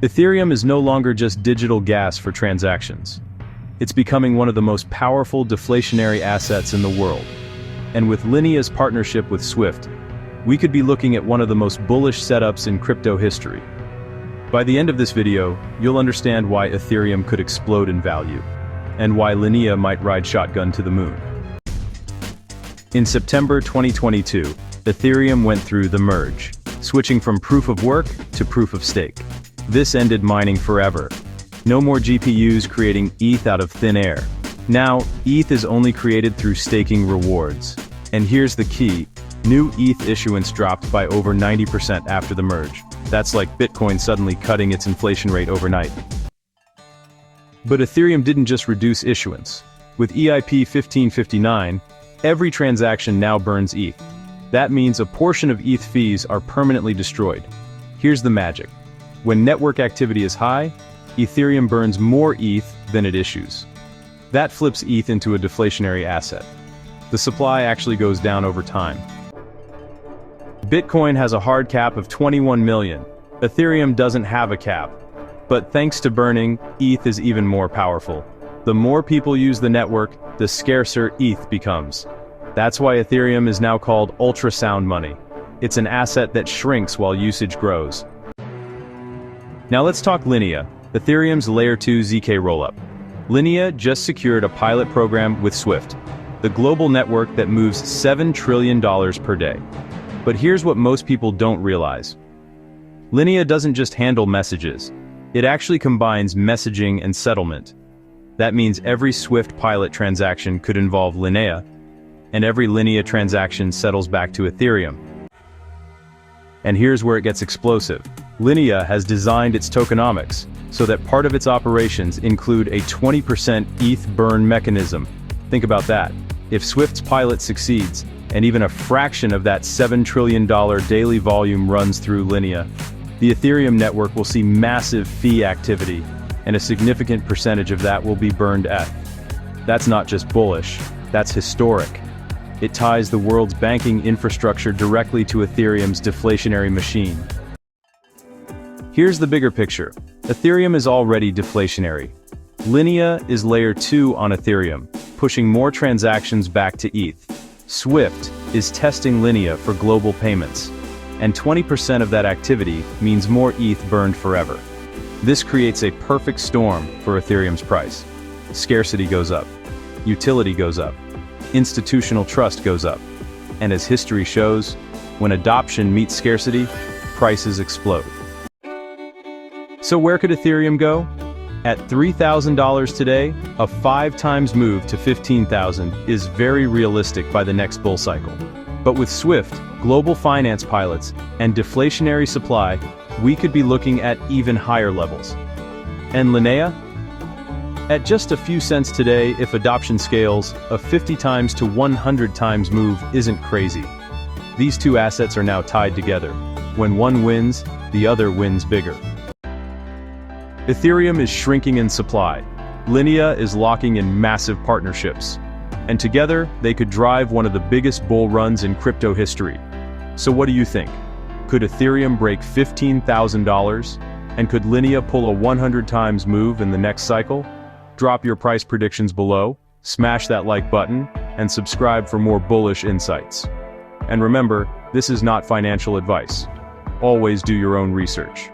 Ethereum is no longer just digital gas for transactions. It's becoming one of the most powerful deflationary assets in the world. And with Linea's partnership with Swift, we could be looking at one of the most bullish setups in crypto history. By the end of this video, you'll understand why Ethereum could explode in value, and why Linea might ride shotgun to the moon. In September 2022, Ethereum went through the merge, switching from proof of work to proof of stake. This ended mining forever. No more GPUs creating ETH out of thin air. Now, ETH is only created through staking rewards. And here's the key, new ETH issuance dropped by over 90% after the merge. That's like Bitcoin suddenly cutting its inflation rate overnight. But Ethereum didn't just reduce issuance. With EIP 1559, every transaction now burns ETH. That means a portion of ETH fees are permanently destroyed. Here's the magic. When network activity is high, Ethereum burns more ETH than it issues. That flips ETH into a deflationary asset. The supply actually goes down over time. Bitcoin has a hard cap of 21 million. Ethereum doesn't have a cap. But thanks to burning, ETH is even more powerful. The more people use the network, the scarcer ETH becomes. That's why Ethereum is now called ultrasound money. It's an asset that shrinks while usage grows. Now let's talk Linea, Ethereum's Layer 2 ZK rollup. Linea just secured a pilot program with Swift, the global network that moves $7 trillion per day. But here's what most people don't realize. Linea doesn't just handle messages. It actually combines messaging and settlement. That means every Swift pilot transaction could involve Linea, and every Linea transaction settles back to Ethereum. And here's where it gets explosive. Linea has designed its tokenomics so that part of its operations include a 20% ETH burn mechanism. Think about that. If Swift's pilot succeeds, and even a fraction of that $7 trillion daily volume runs through Linea, the Ethereum network will see massive fee activity, and a significant percentage of that will be burned ETH. That's not just bullish, that's historic. It ties the world's banking infrastructure directly to Ethereum's deflationary machine. Here's the bigger picture. Ethereum is already deflationary. Linea is layer 2 on Ethereum, pushing more transactions back to ETH. Swift is testing Linea for global payments, and 20% of that activity means more ETH burned forever. This creates a perfect storm for Ethereum's price. Scarcity goes up, utility goes up, institutional trust goes up, and as history shows, when adoption meets scarcity, prices explode. So where could Ethereum go? At $3,000 today, a 5 times move to $15,000 is very realistic by the next bull cycle. But with Swift, global finance pilots, and deflationary supply, we could be looking at even higher levels. And Linea? At just a few cents today, if adoption scales, a 50 times to 100 times move isn't crazy. These two assets are now tied together. When one wins, the other wins bigger. Ethereum is shrinking in supply. Linea is locking in massive partnerships. And together, they could drive one of the biggest bull runs in crypto history. So what do you think? Could Ethereum break $15,000? And could Linea pull a 100 times move in the next cycle? Drop your price predictions below, smash that like button, and subscribe for more bullish insights. And remember, this is not financial advice. Always do your own research.